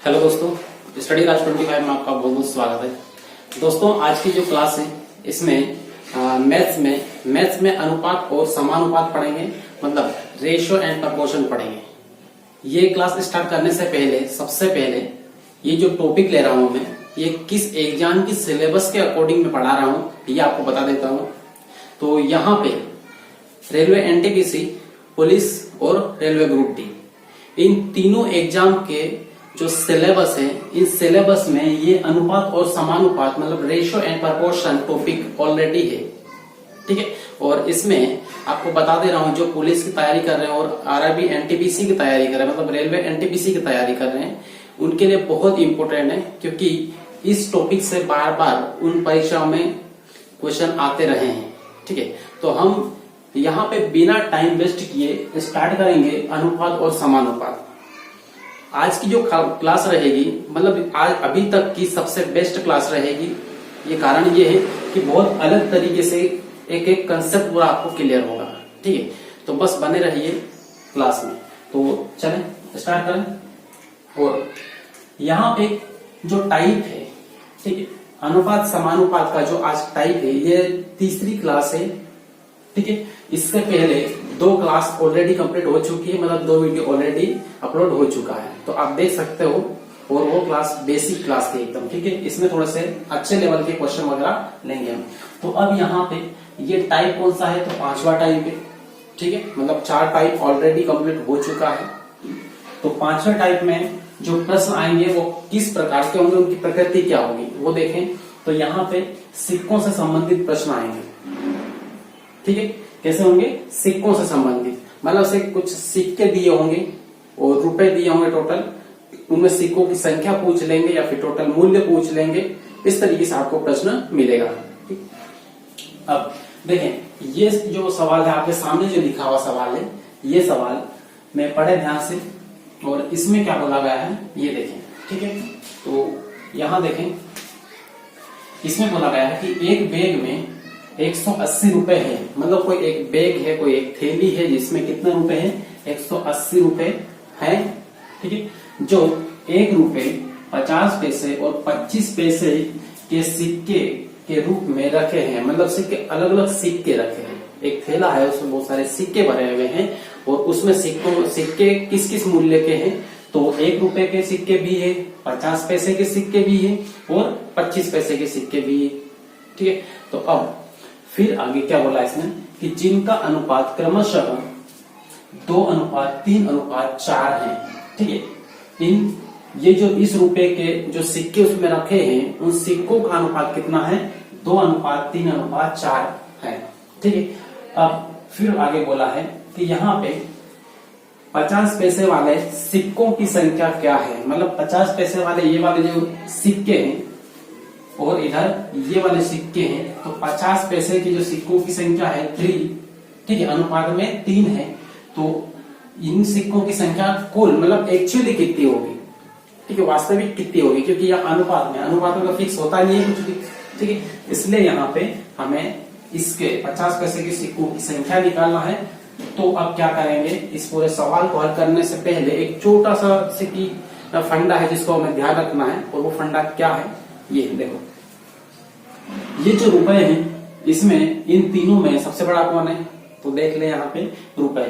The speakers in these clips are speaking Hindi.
हेलो दोस्तों, स्टडी राज 25 में आपका बहुत बहुत स्वागत है। दोस्तों आज की जो क्लास है इसमें मैथ्स में अनुपात और समानुपात पढ़ेंगे, मतलब रेशियो एंड प्रपोर्शन पढ़ेंगे। ये क्लास स्टार्ट करने से पहले सबसे पहले ये जो टॉपिक ले रहा हूं मैं, ये किस एग्जाम की सिलेबस के अकॉर्डिंग में पढ़ा रहा हूं ये आपको बता देता हूं। तो यहाँ पे रेलवे एनटीपीसी, पुलिस और रेलवे ग्रुप डी, इन तीनों एग्जाम के जो सिलेबस है, इस सिलेबस में ये अनुपात और समानुपात मतलब ratio and proportion topic already है, ठीक है। और इसमें आपको बता दे रहा हूं जो पुलिस की तैयारी कर रहे हैं और आरआरबी एनटीपीसी की तैयारी कर रहे हैं, मतलब रेलवे एनटीपीसी की तैयारी कर रहे हैं, उनके लिए बहुत इंपॉर्टेंट है, क्योंकि इस टॉपिक से बार बार उन परीक्षाओं में क्वेश्चन आते रहे हैं, ठीक है। तो हम यहाँ पे बिना टाइम वेस्ट किए स्टार्ट करेंगे अनुपात और समानुपात। आज की जो क्लास रहेगी, मतलब आज अभी तक की सबसे बेस्ट क्लास रहेगी। ये कारण ये है कि बहुत अलग तरीके से एक एक कंसेप्ट पूरा आपको क्लियर होगा, ठीक है। तो बस बने रहिए क्लास में। तो चलें स्टार्ट करें। और यहाँ पे जो टाइप है, ठीक है, अनुपात समानुपात का जो आज टाइप है, ये तीसरी क्लास है, ठीक है। इससे पहले 2 क्लास ऑलरेडी कंप्लीट हो चुकी है, मतलब 2 वीडियो ऑलरेडी अपलोड हो चुका है, तो आप देख सकते हो। और वो क्लास बेसिक क्लास थी एकदम, ठीक है। इसमें थोड़े से अच्छे लेवल के क्वेश्चन वगैरह लेंगे हम। तो अब यहाँ पे ये टाइप कौन सा है, तो 5वां टाइप है, ठीक है। मतलब 4 टाइप ऑलरेडी कंप्लीट हो चुका है। तो 5वें टाइप में जो प्रश्न आएंगे वो किस प्रकार के होंगे, उनकी प्रकृति क्या होगी वो देखें। तो यहाँ पे सिक्कों से संबंधित प्रश्न आएंगे, ठीक है। कैसे होंगे? सिक्कों से संबंधित, मतलब से कुछ सिक्के दिए होंगे और रुपए दिए होंगे टोटल, उनमें सिक्कों की संख्या पूछ लेंगे या फिर टोटल मूल्य पूछ लेंगे। इस तरीके से आपको प्रश्न मिलेगा, ठीक। अब देखें, ये जो सवाल है आपके सामने जो लिखा हुआ सवाल है, ये सवाल मैं पढ़े ध्यान से, और इसमें क्या बोला गया है ये देखें, ठीक है। तो यहां देखें, इसमें बोला गया है कि एक बैग में 180 रुपए है, मतलब कोई एक बैग है, कोई एक थैली है जिसमें कितने रुपए हैं, 180 रुपए है, ठीक है। जो 1 रुपए 50 पैसे और 25 पैसे के सिक्के के रूप में रखे हैं, मतलब सिक्के अलग अलग सिक्के रखे हैं। एक थैला है, उसमें बहुत सारे सिक्के भरे हुए हैं, और उसमें सिक्के किस किस मूल्य के हैं, तो 1 रुपए के सिक्के भी है, 50 पैसे के सिक्के भी है, और 25 पैसे के सिक्के भी है, ठीक है। तो अब फिर आगे क्या बोला इसने कि जिनका अनुपात क्रमशः 2:3:4 है, ठीक है। ये जो इस रुपए के जो सिक्के उसमें रखे हैं, उन सिक्कों का अनुपात कितना है, 2:3:4 है, ठीक है। अब फिर आगे बोला है कि यहाँ पे 50 पैसे वाले सिक्कों की संख्या क्या है, मतलब 50 पैसे वाले ये वाले जो सिक्के हैं और इधर ये वाले सिक्के हैं, तो 50 पैसे की जो सिक्कों की संख्या है 3, ठीक है, अनुपात में 3 है। तो इन सिक्कों की संख्या कुल मतलब एक्चुअली कितनी होगी, ठीक है, वास्तविक कितनी होगी, क्योंकि यह अनुपात में फिक्स होता नहीं है कुछ भी, ठीक है। इसलिए यहाँ पे हमें इसके 50 पैसे के सिक्कों की संख्या निकालना है। तो अब क्या करेंगे, इस पूरे सवाल को हल करने से पहले एक छोटा सा सिक्की फंडा है जिसको हमें ध्यान रखना है, और वो फंडा क्या है, ये देखो, ये जो रुपए हैं, इसमें इन तीनों में सबसे बड़ा कौन है, तो देख ले यहाँ पे रुपए,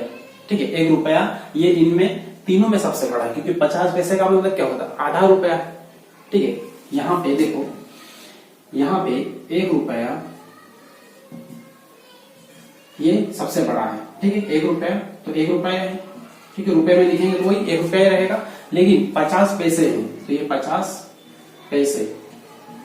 ठीक है, 1 रुपया, ये इनमें तीनों में सबसे बड़ा है, क्योंकि 50 पैसे का मतलब क्या होता है, आधा रुपया, ठीक है। यहाँ पे देखो, यहाँ पे 1 रुपया ये सबसे बड़ा है, ठीक है, 1 रुपया, तो 1 रुपया है, ठीक है। रुपए में लिखेंगे तो वही 1 रुपया रहेगा, लेकिन 50 पैसे हैं तो ये 50 पैसे,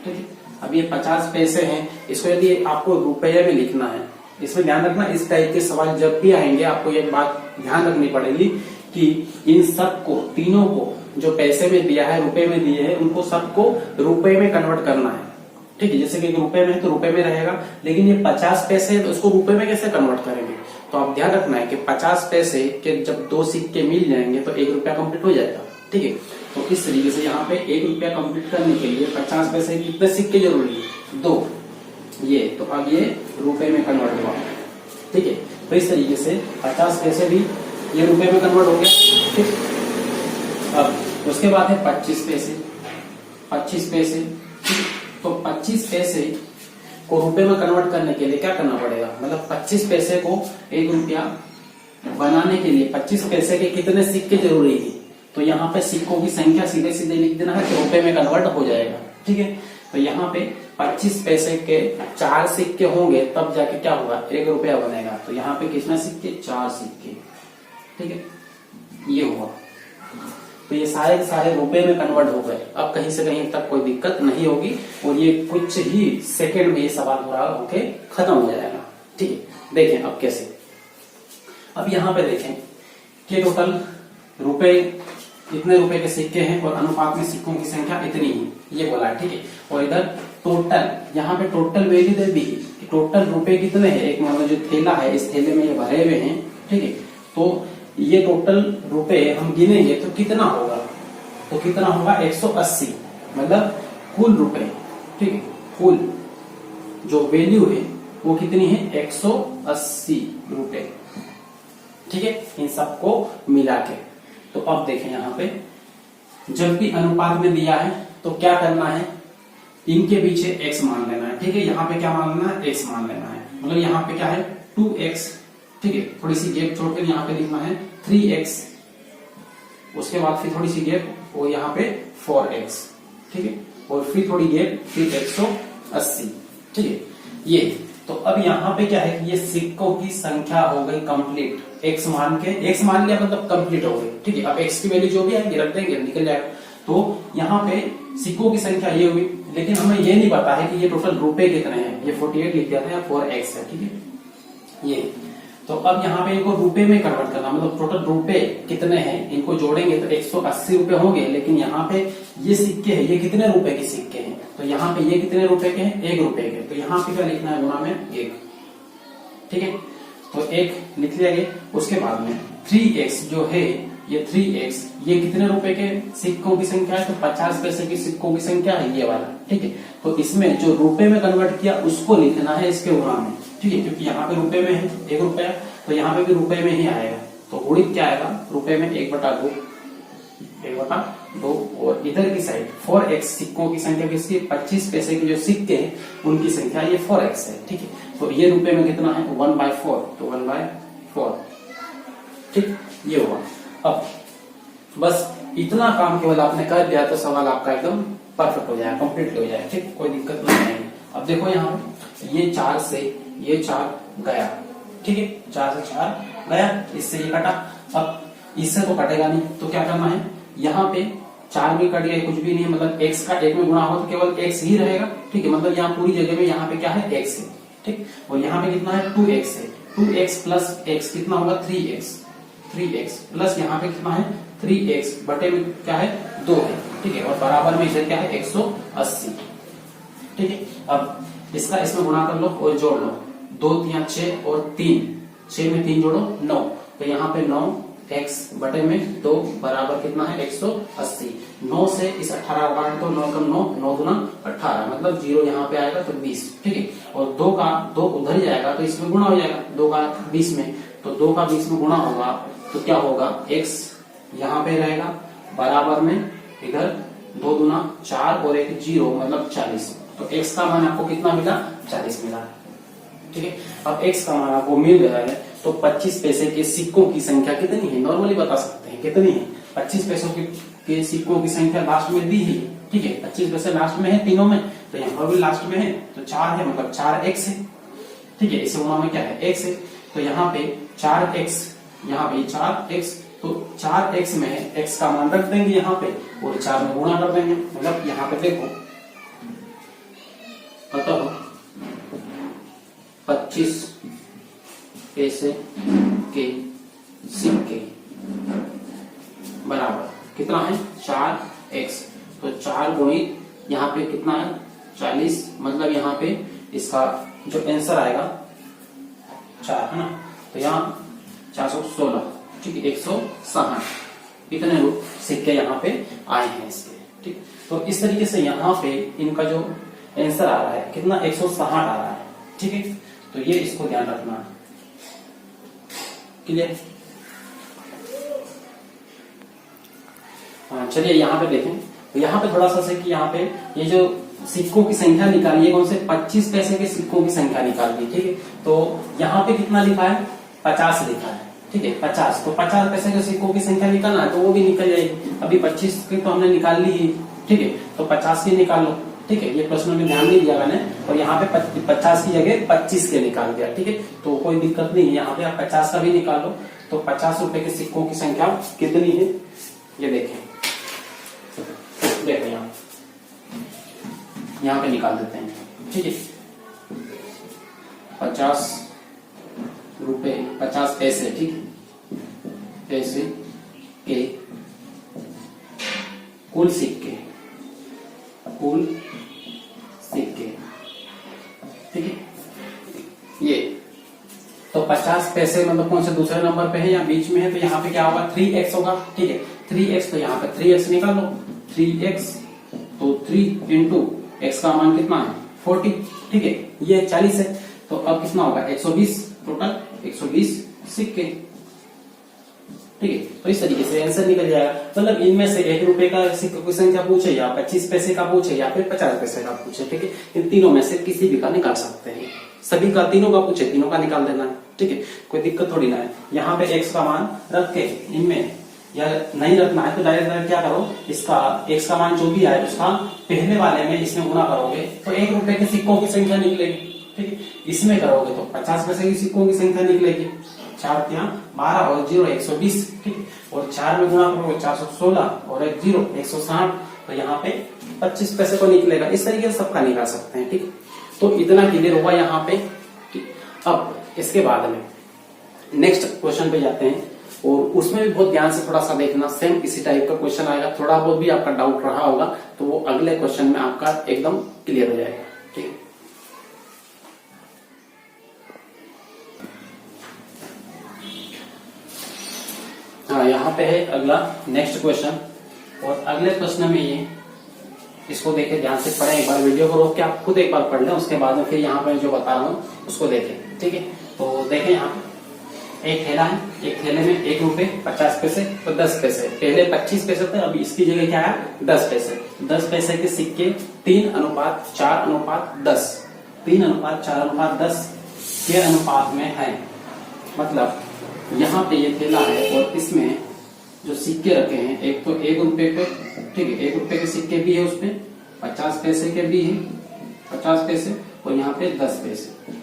ठीक है। अब ये 50 पैसे हैं, इसको यदि आपको रुपये में लिखना है, इसमें ध्यान रखना, इस टाइप के सवाल जब भी आएंगे आपको ये बात ध्यान रखनी पड़ेगी कि इन सबको, तीनों को जो पैसे में दिया है, रुपए में दिए है, उनको सबको रुपए में कन्वर्ट करना है, ठीक है। जैसे कि रुपए में है तो रुपए में रहेगा, लेकिन ये 50 पैसे है तो इसको रुपए में कैसे कन्वर्ट करेंगे। तो आप ध्यान रखना है कि 50 पैसे के जब 2 सिक्के मिल जाएंगे तो 1 रुपया कंप्लीट हो जाएगा, ठीक है। तो इस तरीके से यहाँ पे 1 रुपया कंप्लीट करने के लिए 50 पैसे कितने सिक्के जरूरी है, 2, ये, तो अब ये रुपए में कन्वर्ट हुआ, ठीक है। तो इस तरीके से 50 पैसे भी ये रुपए में कन्वर्ट हो गया, ठीक। अब तो उसके बाद है 25 पैसे। 25 पैसे, तो 25 पैसे को रुपए में कन्वर्ट करने के लिए क्या करना पड़ेगा, मतलब 25 पैसे को 1 रुपया बनाने के लिए 25 पैसे के कितने सिक्के जरूरी है, तो यहाँ पे सिक्कों की संख्या सीधे सीधे लिख देना है कि रुपए में कन्वर्ट हो जाएगा। ठीक है, तो यहाँ पे 25 पैसे के 4 सिक्के होंगे तब जाके क्या होगा, 1 रुपया बनेगा। तो यहाँ पे कितना सिक्के, 4 सिक्के। ठीक है, ये हुआ। तो ये सारे रुपए में कन्वर्ट हो गए। अब कहीं से कहीं तक कोई दिक्कत नहीं होगी और ये कुछ ही सेकंड में ये सवाल पूरा होके खत्म हो जाएगा। ठीक है, देखें अब कैसे। अब यहाँ पे देखें कि टोटल रुपए, इतने रुपए के सिक्के हैं और अनुपात में सिक्कों की संख्या इतनी ही, ये बोला है। ठीक है, और इधर टोटल, यहाँ पे टोटल वैल्यू दे दी कि टोटल रुपए कितने हैं। एक मतलब जो थैला है, इस थैले में ये भरे हुए हैं। ठीक है, तो ये टोटल रुपए हम गिनेंगे तो कितना होगा, तो कितना होगा 180, मतलब कुल रुपए। ठीक है, कुल जो वैल्यू है वो कितनी है, 180 रुपए। ठीक है, इन सबको मिला के। तो अब देखें यहाँ पे, जब भी अनुपात में दिया है तो क्या करना है, इनके पीछे x मान लेना है। ठीक है, यहाँ पे क्या मान लेना है, x मान लेना है। मतलब यहाँ पे क्या है 2x। ठीक है, थोड़ी सी गैप छोड़कर यहाँ पे लिखना है 3x, उसके बाद फिर थोड़ी सी गैप और यहाँ पे 4x। ठीक है, और फिर थोड़ी गैप, फिर 180। ठीक है, ये तो अब यहाँ पे क्या है कि ये सिक्कों की संख्या हो गई कंप्लीट। x मान लिया मतलब कंप्लीट हो गई। ठीक है, अब x की वैल्यू जो भी आएगी रख देंगे, निकल जाएगा। तो यहाँ पे सिक्कों की संख्या ये हुई, लेकिन हमें ये नहीं पता है कि ये टोटल रुपए कितने हैं। ये 48 लिख दिया था, 4x है। ठीक है, ये तो अब यहाँ पे इनको रुपए में कन्वर्ट करना, मतलब टोटल रुपए कितने हैं इनको जोड़ेंगे तो 180 रुपए होंगे। लेकिन यहाँ पे ये सिक्के हैं, ये कितने रुपए के सिक्के हैं, तो यहाँ पे ये कितने रुपए के हैं, 1 रुपए के। तो यहाँ पे क्या लिखना है, गुणा में 1। ठीक है, तो 1 लिख लिया गया। उसके बाद में 3x जो है, ये 3x ये कितने रुपए के सिक्कों की संख्या है, तो 50 पैसे की सिक्कों की संख्या है ये वाला। ठीक है, तो इसमें जो रुपए में कन्वर्ट किया उसको लिखना है इसके गुणा में। ठीक है, क्योंकि यहाँ पे रुपए में है 1 रुपया, तो यहाँ पे भी रुपए में ही आएगा। तो गुणित क्या आएगा, रुपए में 1/2, 1/2। और इधर की साइड 4x सिक्कों की संख्या किसकी, 25 पैसे के जो सिक्के हैं उनकी संख्या ये 4x है। ठीक है, तो ये रुपए में कितना है, 1/4, तो 1/4। ठीक, ये हुआ। अब बस इतना काम केवल आपने कर दिया तो सवाल आपका एकदम परफेक्ट हो जाएगा, कंप्लीट हो जाएगा। ठीक, कोई दिक्कत नहीं आएगी। अब देखो यहाँ ये 4 से ये 4 गया। ठीक है, 4 से 4 गया, इससे ये कटा। अब इससे तो कटेगा नहीं, तो क्या करना है, यहाँ पे 4 भी कट गया, कुछ भी नहीं है, मतलब x का 1 में गुणा हो तो केवल x ही रहेगा। ठीक है, मतलब यहाँ पूरी जगह में यहाँ पे क्या है, x है। ठीक, और यहाँ पे कितना है, 2x है। 2x प्लस x कितना होगा, 3x। 3x प्लस यहाँ पे कितना है, 3x बटे में क्या है, 2 है। ठीक है, और बराबर में इधर क्या है, 180। ठीक है, अब इसका इसमें गुणा कर लो और जोड़ लो, 2 3 6 और 3, 6 में 3 जोड़ो 9, तो यहाँ पे 9x बटे में 2 बराबर कितना है, 180। 9 से इस 18 को काट दो, 9 कम 9, 9 दूना 18, मतलब 0 यहाँ पे आएगा तो 20। ठीक है, और 2 का 2 उधर ही जाएगा तो इसमें गुणा हो जाएगा, 2 का 20 में, तो 2 का 20 में गुणा होगा तो क्या होगा, x यहाँ पे रहेगा बराबर में, इधर 2 दूना 4 और 1 0, मतलब 40। तो x का मान आपको कितना मिला, 40 मिला। ठीक है, अब x का मान आपको मिल गया है तो 25 पैसे के सिक्कों की संख्या कितनी है, नॉर्मली बता सकते हैं कितनी है। 25 पैसों के सिक्कों की संख्या लास्ट में दी ही। ठीक है, 25 पैसे लास्ट में है तीनों में, तो यहाँ भी लास्ट में है, तो 4 है, मतलब 4x है। ठीक है, इसे गुणा में क्या है, x है, तो यहाँ पे 4x, यहाँ पे 4x, तो 4x में x का मान रख देंगे यहाँ पे और 4 में गुणा कर देंगे। मतलब यहाँ पे देखो, अतः 25 पैसे के सिक्के बराबर कितना है, 4x। तो 4 गुणित यहाँ पे कितना है, 40, मतलब यहाँ पे इसका जो आंसर आएगा 4 है ना, तो यहाँ 416। ठीक है, 160 इतने सिक्के यहाँ पे आए हैं इसके। ठीक, तो इस तरीके से यहाँ पे इनका जो आंसर आ रहा है कितना, 160 आ रहा है। ठीक है, तो ये इसको ध्यान रखना, क्लियर। चलिए यहाँ पे देखें, तो यहाँ पे थोड़ा सा से कि यहाँ पे ये जो सिक्कों की संख्या निकाली है, कौन से 25 पैसे के सिक्कों की संख्या निकाल दी। ठीक है, तो यहाँ पे कितना लिखा है, 50 लिखा है। ठीक है, 50, तो 50 पैसे के सिक्कों की संख्या निकालना है तो वो भी निकल जाएगी। अभी 25 की तो हमने निकाल ली है। ठीक है, तो 50 की निकाल लो। ठीक है, ये प्रश्न में ध्यान नहीं दिया मैंने, और यहाँ पे 50 की जगह 25 के निकाल दिया। ठीक है, तो कोई दिक्कत नहीं है, यहाँ पे आप 50 का भी निकाल लो। तो 50 रुपए के सिक्कों की संख्या कितनी है, ये देखें यहाँ पे निकाल देते हैं। ठीक है, 50 रुपए 50 पैसे, ठीक है, पैसे के कुल सिक्के, कुल सिक्के। ठीक है, ये तो 50 पैसे मतलब कौन से दूसरे नंबर पे है या बीच में है, तो यहाँ पे क्या होगा, 3x होगा। ठीक है, 3x, तो यहाँ पे 3x निकाल लो। 3x तो 3 इंटू x का मान कितना है, 40। ठीक है, ये 40 है, तो अब कितना होगा, 120, टोटल 120 सिक्के। ठीक है, तो इस तरीके से आंसर निकल जाएगा। मतलब इनमें से 1 रुपए का सिक्के की संख्या पूछे, या 25 पैसे का पूछे, या फिर 50 पैसे का पूछे। ठीक है, इन तीनों में से किसी भी का निकाल सकते हैं। सभी का, तीनों का पूछे, तीनों का निकाल देना है। ठीक है, कोई दिक्कत थोड़ी ना है। यहाँ पे x का मान रख के इनमें, या नहीं रखना है तो डायरेक्ट क्या करो, इसका x का मान जो भी आए उसका पहले वाले में इसमें गुना करोगे तो 1 रुपए के सिक्कों की संख्या निकलेगी। ठीक है, इसमें करोगे तो 50 पैसे की सिक्कों की संख्या निकलेगी। 4 12 और 0 120। ठीक है, और 4 में गुणा करोगे 416 और 1 0 160, तो यहाँ पे 25 पैसे को निकलेगा। इस तरीके से सबका निकाल सकते हैं। ठीक, तो इतना क्लियर हुआ यहाँ पे। ठीक, अब इसके बाद में नेक्स्ट क्वेश्चन पे जाते हैं, और उसमें भी बहुत ध्यान से थोड़ा सा देखना। सेम इसी टाइप का क्वेश्चन आएगा, थोड़ा बहुत भी आपका डाउट रहा होगा तो वो अगले क्वेश्चन में आपका एकदम क्लियर हो जाएगा। ठीक है, हाँ, यहाँ पे है अगला नेक्स्ट क्वेश्चन, और अगले प्रश्न में ये, इसको देखे ध्यान से पढ़े, एक बार वीडियो को रोक के आप खुद एक बार पढ़ लें, उसके बाद में फिर यहाँ पे जो बता रहा हूँ उसको देखें। ठीक है, तो देखें यहाँ पे एक थैला है, एक थैले में 1 रुपए 50 पैसे तो 10 पैसे, पहले 25 पैसे थे, अभी इसकी जगह क्या है 10 पैसे। 10 पैसे के सिक्के 3:4:10, 3:4:10 के अनुपात में है। मतलब यहाँ पे ये थैला है और इसमें जो सिक्के रखे हैं, एक तो 1 रुपए पे, ठीक है, 1 रुपए के सिक्के भी है, उसपे 50 पैसे के भी है, 50 पैसे, और यहाँ पे 10 पैसे।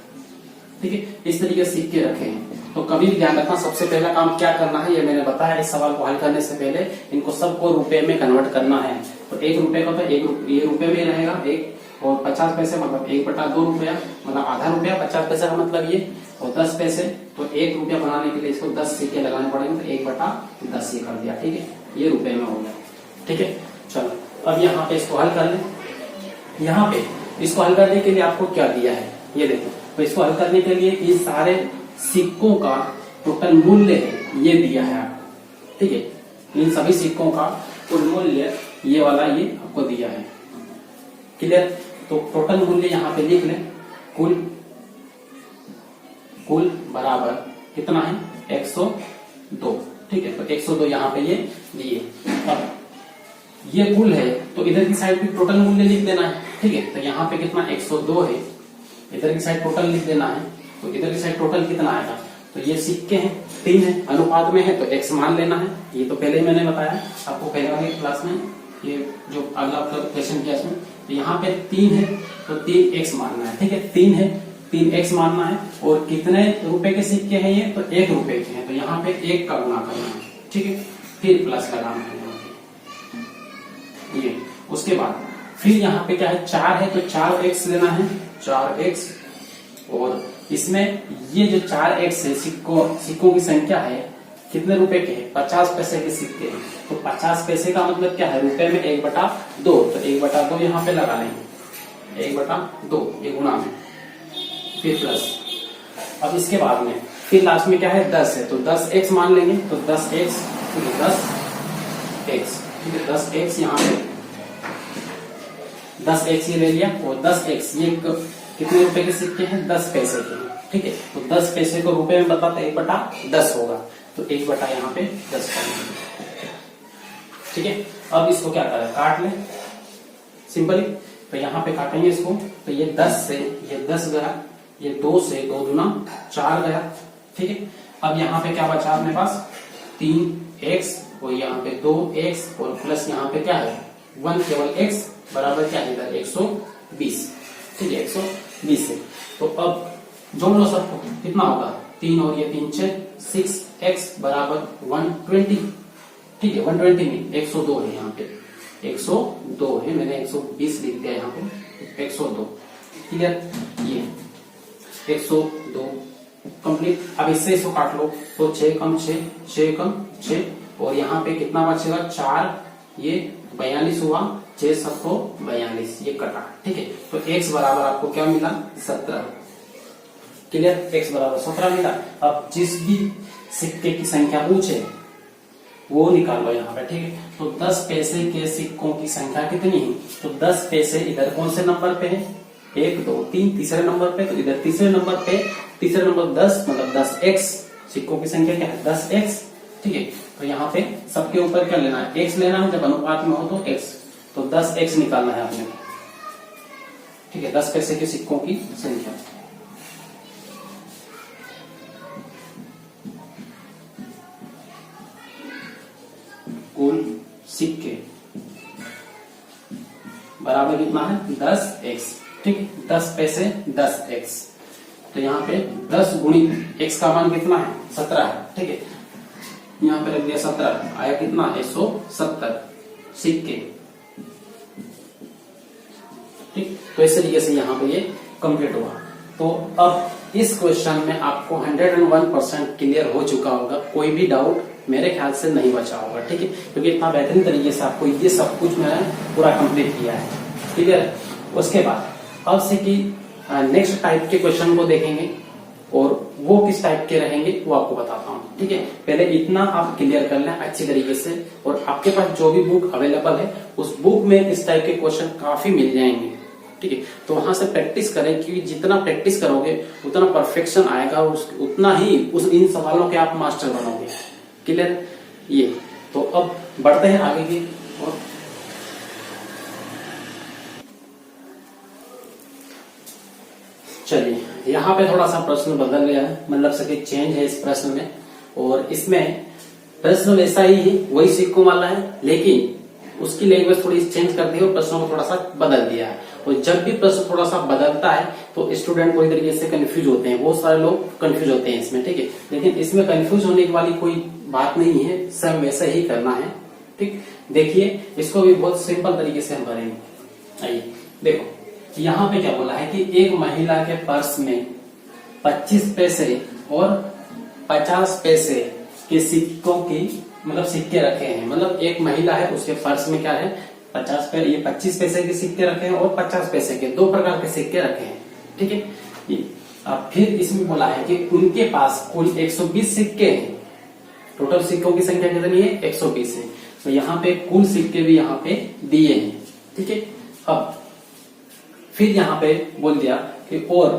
ठीक है, इस तरीके से सिक्के रखे हैं। तो कभी भी ध्यान रखना, सबसे पहला काम क्या करना है ये मैंने बताया। इस सवाल को हल करने से पहले इनको सबको रुपए में कन्वर्ट करना है। तो 1 रुपए का तो ये रुपए में रहेगा 1, और 50 पैसे मतलब 1/2 रुपया, मतलब आधा रुपया। 50 पैसे का मतलब ये, और 10 पैसे, तो 1 रुपया बनाने के लिए इसको 10 सिक्के लगाने पड़ेंगे, तो 1/10 ये कर दिया। ठीक है, ये रुपए में हो गया। ठीक है, चलो अब यहाँ पे इसको हल कर ले। यहाँ पे इसको हल करने के लिए आपको क्या दिया है ये देखो, तो इसको हल करने के लिए ये सारे सिक्कों का टोटल मूल्य है, ये दिया है आपको। ठीक है, इन सभी सिक्कों का कुल मूल्य ये वाला ये आपको दिया है। क्लियर, तो टोटल मूल्य यहाँ पे लिख लें, कुल बराबर कितना है 102। ठीक है, तो 102 यहाँ पे ये दिए। अब ये कुल है तो इधर की साइड पे टोटल मूल्य लिख देना है। ठीक है, तो यहाँ पे कितना 102 है, इधर की साइड टोटल लिख देना है, तो इधर की साइड टोटल कितना आएगा, तो ये सिक्के हैं 3 है, अनुपात में है तो x मान लेना है। ये तो पहले ही मैंने बताया आपको पहले वाली क्लास में, ये जो अगला क्वेश्चन किया इसमें, तो यहाँ पे 3 है तो 3x मानना है। ठीक है, 3 है 3x मानना है, और कितने रुपए के सिक्के हैं ये, तो 1 रुपए के हैं, तो यहाँ पे 1 का गुणा करना है। ठीक है, फिर प्लस लगाना है ये। उसके बाद फिर यहाँ पे क्या है 4 है तो 4x लेना है, 4x, और इसमें ये जो 4x है सिक्कों की संख्या है, कितने रुपए के हैं 50 पैसे के सिक्के हैं, तो 50 पैसे का मतलब क्या है रुपए में 1/2, तो 1/2 यहाँ पे लगा लेंगे, 1/2 ये गुणा में, फिर प्लस। अब इसके बाद में फिर लास्ट में क्या है 10 है तो 10x मान लेंगे, तो 10x, 10x, ठीक है, 10x यहाँ पे 10x ये ले लिया, और 10x ये कितने रुपए के सिक्के हैं 10 पैसे के। ठीक है, तो 10 पैसे को रुपए में बताते 1/10 होगा, तो 1/10 यहाँ पे 10 का। ठीक है, अब इसको क्या करें, काट लें सिंपली। तो यहाँ पे काटेंगे इसको, तो ये 10 से ये 10 गया, ये 2 से 2 दूना 4 गया। ठीक है, अब यहाँ पे क्या बचा अपने पास 3x और यहाँ पे 2x और प्लस यहाँ पे क्या है 1, केवल x बराबर क्या है इधर 120। ठीक है, 120 है। तो अब जोड़ लो सबको, कितना होगा 3 और ये 3 6x बराबर 120। ठीक है, 120 में 102 है, यहाँ पे 102 है, मैंने 120 लिख दिया यहाँ पे 102। क्लियर, ये 102 कंप्लीट। अब इससे इसको काट लो, तो 6 कम 6, 6 कम 6 और यहाँ पे कितना बचेगा 4, ये 42 हुआ, 6 सबको 42, ये कटा। ठीक है, तो x बराबर आपको क्या मिला 17। क्लियर, x बराबर 17 मिला। अब जिस भी सिक्के की संख्या पूछे वो निकाल लो यहाँ पे। ठीक है, तो 10 पैसे के सिक्कों की संख्या कितनी है, तो 10 पैसे इधर कौन से नंबर पे है 1 2 3 तीसरे नंबर पे, तो इधर तीसरे नंबर पे, तीसरे नंबर 10 मतलब 10x, सिक्कों की संख्या क्या है 10x। ठीक है, तो यहाँ पे सबके ऊपर क्या लेना है x लेना है, जब अनुपात में हो तो x, तो 10x निकालना है आपने। ठीक है, 10 पैसे के सिक्कों की संख्या। कुल सिक्के बराबर कितना है 10x। ठीक, 10 पैसे 10x, तो यहाँ पे 10 गुणित x का मान कितना है 17 है। ठीक है, यहाँ पे रख दिया 17, आया कितना 170 सिक्के। ठीक, तो इस तरीके से यहाँ पे ये कंप्लीट हुआ। तो अब इस क्वेश्चन में आपको 101% क्लियर हो चुका होगा, कोई भी डाउट मेरे ख्याल से नहीं बचा होगा। ठीक है, क्योंकि इतना बेहतरीन तरीके से आपको ये सब कुछ मैंने पूरा कंप्लीट किया है। ठीक है, उसके बाद अब से कि नेक्स्ट टाइप के क्वेश्चन को देखेंगे और वो किस टाइप के रहेंगे वो आपको बताता हूँ। ठीक है, पहले इतना आप क्लियर कर लें अच्छी तरीके से, और आपके पास जो भी बुक अवेलेबल है उस बुक में इस टाइप के क्वेश्चन काफी मिल जाएंगे। ठीक है, तो वहां से प्रैक्टिस करें, क्योंकि जितना प्रैक्टिस करोगे उतना परफेक्शन आएगा और उतना ही इन सवालों के आप मास्टर बनोगे। क्लियर, ये तो अब बढ़ते हैं आगे की और चलिए, यहाँ पे थोड़ा सा प्रश्न बदल गया है, मतलब सके चेंज है इस प्रश्न में, और इसमें प्रश्न वैसा ही है, वही सिक्कों वाला है, लेकिन उसकी लैंग्वेज थोड़ी चेंज कर दी और प्रश्नों को थोड़ा सा बदल दिया है। और जब भी प्रश्न थोड़ा सा बदलता है तो स्टूडेंट पूरी तरीके से कंफ्यूज होते हैं, बहुत सारे लोग कंफ्यूज होते हैं इसमें। ठीक है, लेकिन इसमें कंफ्यूज होने वाली कोई बात नहीं है, सब वैसे ही करना है। ठीक, देखिए इसको भी बहुत सिंपल तरीके से हम करेंगे। आइए देखो, यहाँ पे क्या बोला है कि एक महिला के पर्स में 25 पैसे और 50 पैसे के सिक्कों की मतलब सिक्के रखे हैं। मतलब एक महिला है, उसके पर्स में क्या है 25 पैसे के सिक्के रखे हैं और 50 पैसे के, 2 प्रकार के सिक्के रखे हैं। ठीक है, अब फिर इसमें बोला है कि उनके पास कुल 120 सिक्के हैं। टोटल सिक्कों की संख्या कितनी है 120 है। तो यहाँ पे कुल सिक्के भी यहाँ पे दिए हैं। ठीक है, अब फिर यहाँ पे बोल दिया कि और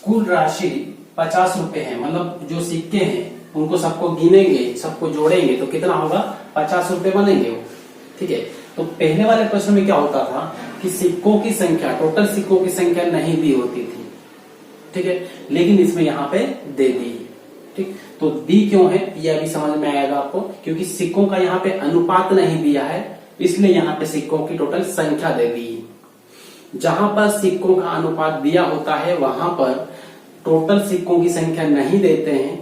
कुल राशि 50 रुपए है, मतलब जो सिक्के हैं उनको सबको गिनेंगे, सबको जोड़ेंगे तो कितना होगा 50 रुपए बनेंगे वो। ठीक है, तो पहले वाले प्रश्न में क्या होता था कि सिक्कों की संख्या, टोटल सिक्कों की संख्या नहीं दी होती थी। ठीक है, लेकिन इसमें यहाँ पे दे दी। ठीक, तो दी क्यों है यह अभी समझ में आएगा आपको, क्योंकि सिक्कों का यहाँ पे अनुपात नहीं दिया है, इसलिए यहाँ पे सिक्कों की टोटल संख्या दे दी। जहां पर सिक्कों का अनुपात दिया होता है वहां पर टोटल सिक्कों की संख्या नहीं देते हैं,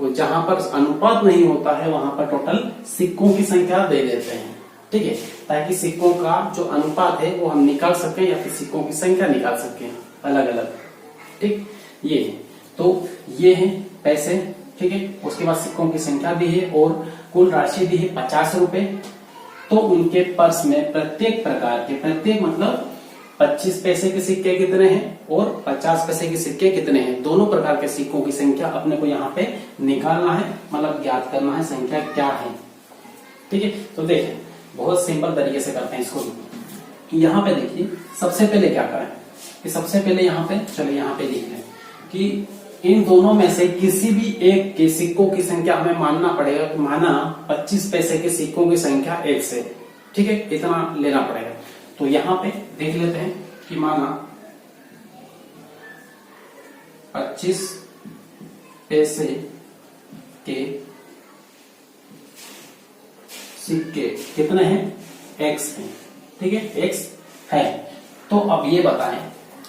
और जहां पर अनुपात नहीं होता है वहां पर टोटल सिक्कों की संख्या दे देते हैं। ठीक है, ताकि सिक्कों का जो अनुपात है वो हम निकाल सकें या फिर सिक्कों की संख्या निकाल सकें अलग अलग। ठीक, ये तो ये है पैसे। ठीक है, उसके बाद सिक्कों की संख्या दी है और कुल राशि दी है 50 रुपए। तो उनके पर्स में प्रत्येक प्रकार के, प्रत्येक मतलब 25 पैसे के सिक्के कितने हैं और 50 पैसे के सिक्के कितने हैं, दोनों प्रकार के सिक्कों की संख्या अपने को यहाँ पे निकालना है, मतलब ज्ञात करना है संख्या क्या है। ठीक है, तो देखिए बहुत सिंपल तरीके से करते हैं इसको भी। यहाँ पे देखिए सबसे पहले क्या करें कि सबसे पहले यहाँ पे चलिए यहाँ पे लिख लें कि इन दोनों में से किसी भी एक के सिक्कों की संख्या हमें मानना पड़ेगा। माना 25 पैसे के सिक्कों की संख्या 1 से, ठीक है, इतना लेना पड़ेगा। तो यहां पे देख लेते हैं कि माना 25 पैसे के सिक्के कितने हैं, एक्स हैं, ठीक है, एक्स है। तो अब ये बताएं,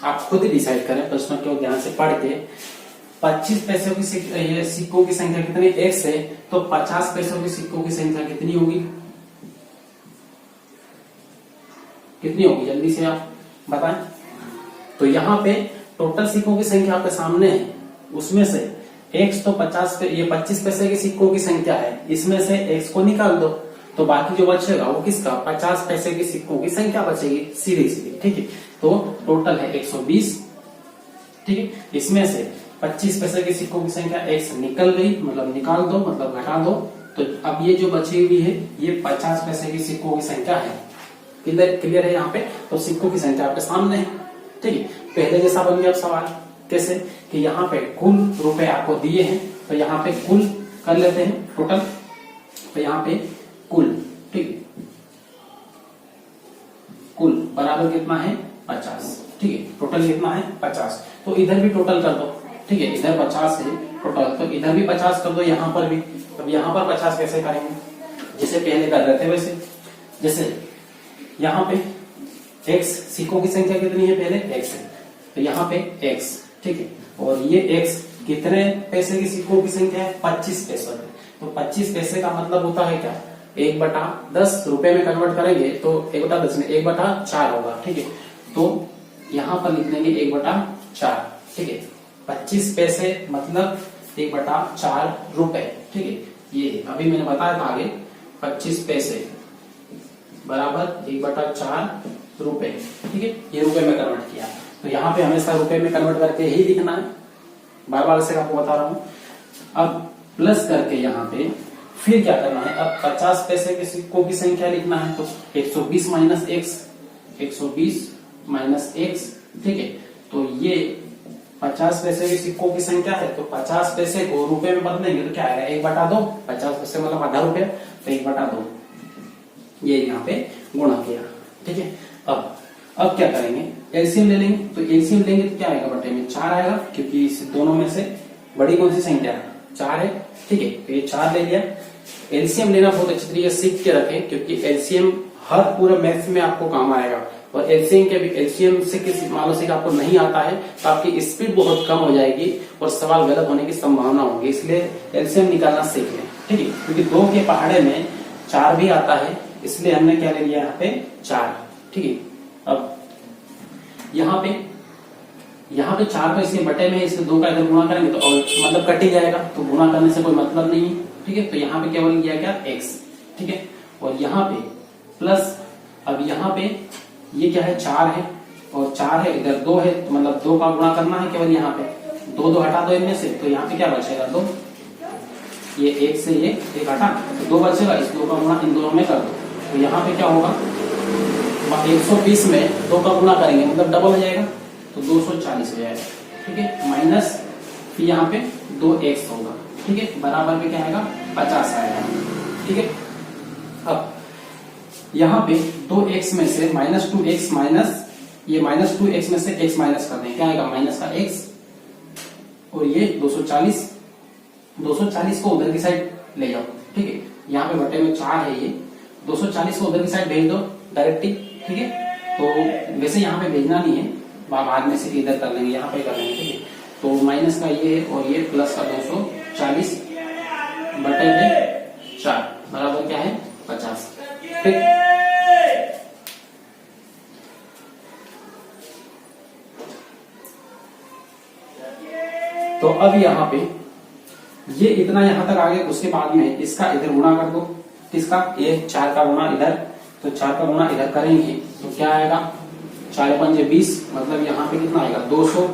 आप खुद ही डिसाइड करें, प्रश्न को ध्यान से पढ़ के। 25 पैसों की सिक्कों की संख्या कितनी, एक्स है, तो 50 पैसों की सिक्कों की संख्या कितनी होगी, कितनी होगी, जल्दी से आप बताएं। तो यहाँ पे टोटल सिक्कों की संख्या आपके सामने है, उसमें से एक्स तो 50 पे, ये 25 पैसे के सिक्कों की संख्या है, इसमें से एक्स को निकाल दो, तो बाकी जो बचेगा वो किसका, 50 पैसे के सिक्कों की संख्या बचेगी, सीधी सीधी, ठीक है। तो टोटल है 120, ठीक है। इसमें से 25 पैसे के सिक्कों की संख्या एक्स निकल गई, मतलब निकाल दो, मतलब घटा दो। तो अब ये जो बची हुई है ये 50 पैसे की सिक्कों की संख्या है। क्लियर है यहाँ पे। तो सिक्कों की संख्या आपके सामने है, ठीक है। पहले जैसा बन गया अब सवाल, कैसे कि यहाँ पे कुल रुपए आपको दिए हैं, तो यहाँ पे कुल कर लेते हैं टोटल। तो यहाँ पे कुल, ठीक है, कुल बराबर कितना है 50, ठीक है। टोटल कितना है 50। तो इधर भी टोटल कर दो, ठीक है, इधर 50 है टोटल, तो इधर भी 50 कर दो, यहाँ पर भी। अब यहाँ पर 50 कैसे करेंगे, जैसे पहले कर रहे थे वैसे। जैसे यहाँ पे x सिक्कों की संख्या कितनी है, पहले x है, तो यहाँ पे x, ठीक है। और ये x कितने पैसे की सिक्कों की संख्या है, 25 पैसे। तो 25 पैसे का मतलब होता है क्या, 1/10 रुपए में कन्वर्ट करेंगे तो 1/10 में 1/4 होगा, ठीक है। तो यहाँ पर लिख देंगे 1/4, ठीक है। 25 पैसे मतलब 1/4 रुपए, ठीक है। ये अभी मैंने बताया था आगे, 25 पैसे बराबर 1/4 रुपए, ठीक है। ये रुपए में कन्वर्ट किया, तो यहाँ पे हमेशा रुपए में कन्वर्ट करके ही लिखना है, बार बार से आपको बता रहा हूं। अब प्लस करके यहाँ पे फिर क्या करना है, अब 50 पैसे के सिक्कों की संख्या लिखना है, तो 120 माइनस एक्स, 120 माइनस एक्स, ठीक है। तो ये 50 पैसे के सिक्कों की संख्या है, तो 50 पैसे को रुपए में बदलेंगे तो क्या आएगा, 1/2। 50 पैसे मतलब आधा रुपया, तो 1/2 ये यहाँ पे गुणा किया, ठीक है। अब क्या करेंगे, एलसीएम ले लेंगे। तो एलसीएम लेंगे तो क्या आएगा, बटे में 4 आएगा, क्योंकि इस दोनों में से बड़ी कौन सी संख्या है, 4 है, ठीक है। तो ये 4 ले लिया। एलसीएम लेना बहुत अच्छी तरीके से सीख के रखें, क्योंकि एलसीएम हर पूरे मैथ्स में आपको काम आएगा। और एलसीएम से किसी मानो से आपको नहीं आता है तो आपकी स्पीड बहुत कम हो जाएगी और सवाल गलत होने की संभावना होगी, इसलिए एलसीएम निकालना सीख लें, ठीक है। क्योंकि 2 के पहाड़े में 4 भी आता है, इसलिए हमने क्या ले लिया यहाँ पे 4, ठीक है। अब यहाँ पे 4 तो इसके बटे में, इसके 2 का इधर गुणा करेंगे तो और मतलब कट ही जाएगा, तो गुणा करने से कोई मतलब नहीं है, ठीक है। तो यहाँ पे केवल लिया क्या, x, ठीक है। और यहाँ पे प्लस, अब यहाँ पे ये क्या है, 4 है और 4 है, इधर 2 है, तो मतलब 2 का गुणा करना है केवल यहाँ पे, 2 हटा दो इनमें से, तो यहाँ पे क्या बचेगा 2, ये 1 से ये 1 हटा, तो 2 बचेगा, इस 2 का गुणा इन दोनों में कर दो। तो यहाँ पे क्या होगा, 120 में 2 का गुणा करेंगे मतलब डबल हो जाएगा, तो 240 हो जाएगा, ठीक है। माइनस फिर यहाँ पे 2x होगा, ठीक है, बराबर में क्या आएगा, 50 आएगा, ठीक है। अब यहाँ पे 2x में से -2x माइनस ये -2x में से x माइनस कर दें, क्या आएगा, माइनस का x, और ये 240 को उधर की साइड ले जाओ, ठीक है। यहाँ पे बटे में 4 है, ये 240 को उधर की साइड भेज दो डायरेक्टली, ठीक है। तो वैसे यहाँ पे भेजना नहीं है, बाद में से इधर कर लेंगे, यहाँ पे कर लेंगे, ठीक है। तो माइनस का ये है और ये प्लस का 240 बटे में 4 बराबर क्या है, 50, ठीक। तो अब यहाँ पे ये इतना यहाँ तक आ गया, उसके बाद में इसका इधर गुणा कर दो, किसका, ये 4 का गुणा इधर, तो 4 का गुणा इधर करेंगे तो क्या आएगा, 4 पंजे 20, मतलब यहाँ पे कितना आएगा 200,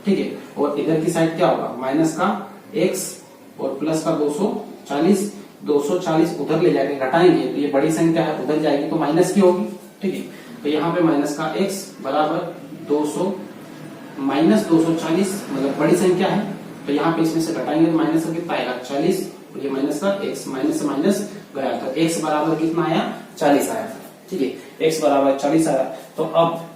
ठीक है। और इधर की साइड क्या होगा, माइनस का x और प्लस का 240, 240 उधर ले जाके घटाएंगे तो ये बड़ी संख्या है, उधर जाएगी तो माइनस की होगी, ठीक है। तो यहाँ पे माइनस का x बराबर 200 माइनस 240, मतलब बड़ी संख्या है, तो यहाँ पे इसमें से घटाएंगे तो माइनस का कितना आएगा, 40, और ये माइनस का x, माइनस से माइनस गया, तो x बराबर कितना आया, 40 आया। ठीक है, x बराबर 40 आया। तो अब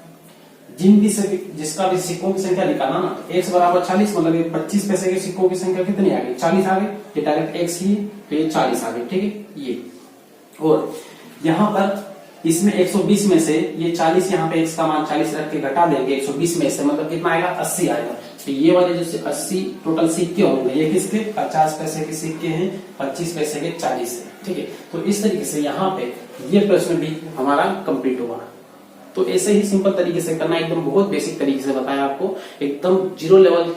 जिसका भी सिक्कों की संख्या निकालना ना, x बराबर 40 मतलब 25 पैसे के सिक्कों की संख्या कितनी आ गई, 40 आ गई। ये डायरेक्ट x ही, तो ये 40 आ गई, ठीक है ये। और यहाँ पर इसमें 120 में से ये 40, यहाँ पे x का मान 40 रख के घटा देंगे 120 में से, मतलब कितना आएगा, 80 आएगा। तो ये वाले जो 80 टोटल सिक्के होंगे, ये किसके, 50 पैसे के सिक्के हैं, 25 पैसे के 40 है, ठीक है। तो इस तरीके से यहाँ पे ये प्रश्न भी हमारा कंप्लीट हुआ। तो ऐसे ही सिंपल तरीके से करना, एकदम बहुत बेसिक तरीके से बताया आपको, एकदम 0 लेवल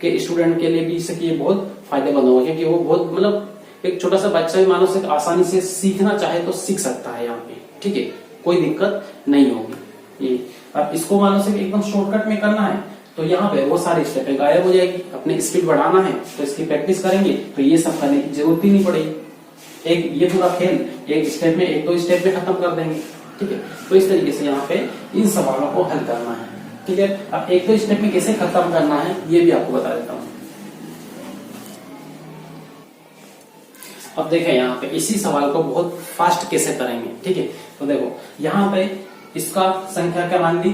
के स्टूडेंट के लिए भी इससे ये बहुत फायदेमंद होगा, क्योंकि वो बहुत मतलब एक छोटा सा बच्चा भी मानो से आसानी से सीखना चाहे तो सीख सकता है यहाँ पे, ठीक है, कोई दिक्कत नहीं होगी। ये अब इसको मानो से एकदम शॉर्टकट में करना है तो यहाँ पे वो सारी स्टेपें गायब हो जाएगी। अपनी स्पीड बढ़ाना है तो इसकी प्रैक्टिस करेंगे तो ये सब करने की जरूरत ही नहीं पड़ेगी। एक ये पूरा खेल एक स्टेप में, 1-2 स्टेप में खत्म कर देंगे, ठीक है। तो इस तरीके से यहाँ पे इन सवालों को हल करना है, ठीक है। अब 1-2 स्टेप में कैसे खत्म करना है ये भी आपको बता देता हूँ। अब देखें यहाँ पे इसी सवाल को बहुत फास्ट कैसे करेंगे, ठीक है। तो देखो यहाँ पे इसका संख्या क्या मान ली,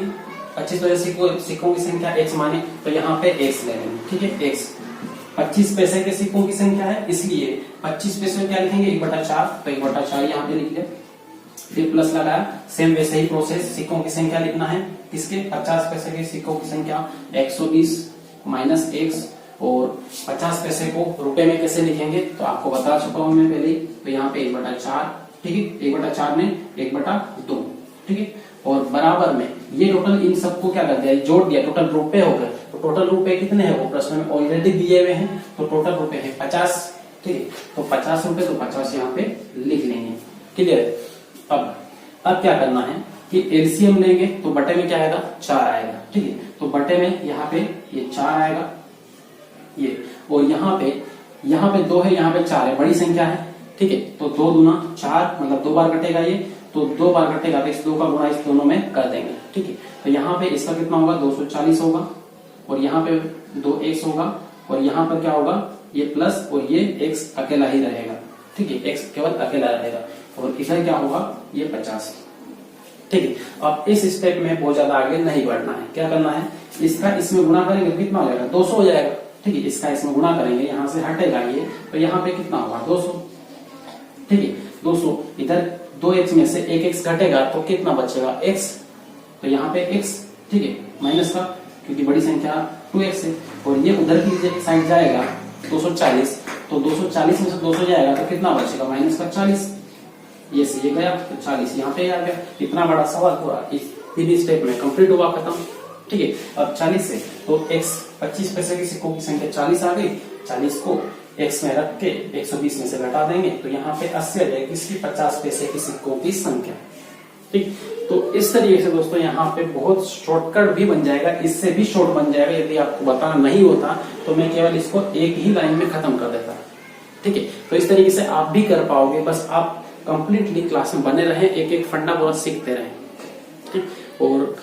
25 पैसे सिक्कों की संख्या x माने, तो यहाँ पे x ले लेंगे, ठीक है। x 25 पैसे के सिक्कों की संख्या है, इसलिए 25 पैसे क्या लिखेंगे, 1/4, तो 1/4 यहाँ पे लिख लिया, फिर प्लस लगाया। सेम वैसे ही प्रोसेस, सिक्कों की संख्या लिखना है, किसके, 50 पैसे के सिक्कों की संख्या 120 माइनस x, और 50 पैसे को रुपए में कैसे लिखेंगे तो आपको बता चुका हूं मैं पहले। तो यहाँ पे 1/4, ठीक है, 1/4 में 1/2, ठीक है। और बराबर में ये टोटल इन सबको क्या कर दिया, जोड़ दिया, टोटल रुपए हो गए। तो टोटल रुपए कितने हैं वो प्रश्न में ऑलरेडी दिए हुए हैं, तो टोटल रुपए है 50, ठीक है। तो 50 रुपए, तो 50 यहाँ पे लिख लेंगे, क्लियर। अब क्या करना है कि एलसीएम लेंगे तो बटे में क्या आएगा, 4 आएगा, ठीक है। तो बटे में यहाँ पे ये 4 आएगा ये, और यहाँ पे 2 है, यहाँ पे 4 है, बड़ी संख्या है, ठीक है। तो 2 दूना 4 मतलब 2 बार कटेगा ये, तो 2 बार कटेगा तो इस 2 का गुणा इस दोनों में कर देंगे, ठीक है। तो यहाँ पे इसका कितना होगा, 240 होगा, और यहाँ पे 2x होगा, और यहाँ पर क्या होगा, ये प्लस, और ये x अकेला ही रहेगा, ठीक है, x केवल अकेला रहेगा, और इधर क्या होगा, ये 50, ठीक है। अब इस स्टेप में बहुत ज्यादा आगे नहीं बढ़ना है, क्या करना है, इसका इसमें गुणा करेंगे कितना हो जाएगा, 200 हो जाएगा, ठीक है। इसका इसमें गुणा करेंगे, यहाँ से हटेगा ये, तो यहाँ पे कितना होगा, 200, ठीक है। 200 इधर 2x में से 1x घटेगा तो कितना बचेगा, x, तो यहाँ पे x, ठीक है, माइनस का, क्योंकि बड़ी संख्या 2x है, और ये उधर की साइड जाएगा 240, तो 240 में से 200 जाएगा तो कितना बचेगा, माइनस का 40, ये से ये गया तो 40 यहाँ पे आ गया। इतना बड़ा सवाल पूरा इस 3 स्टेप में कंप्लीट हुआ, खत्म, ठीक है। अब 40 से तो x 25 पैसे के सिक्कों की संख्या 40 आ गई, 40 को x में रख के 120 में से घटा देंगे तो यहाँ पे 80 आ जाएगी इसकी 50 पैसे के सिक्कों की संख्या, ठीक। तो इस तरीके से दोस्तों यहाँ पे बहुत शॉर्टकट भी बन जाएगा, इससे भी शॉर्ट बन जाएगा। यदि आपको बताना नहीं होता तो मैं केवल इसको एक ही लाइन में खत्म कर देता, ठीक है। तो इस तरीके से आप भी कर पाओगे, बस आप कंप्लीटली क्लास में बने रहे, एक एक फंडा पूरा सीखते रहे, ठीक। और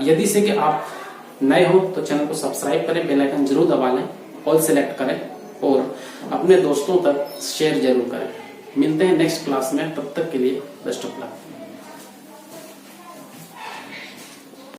यदि से कि आप नए हो तो चैनल को सब्सक्राइब करें, बेल आइकन जरूर दबा लें, ऑल सेलेक्ट करें, और अपने दोस्तों तक शेयर जरूर करें। मिलते हैं नेक्स्ट क्लास में, तब तक के लिए बेस्ट ऑफ लक।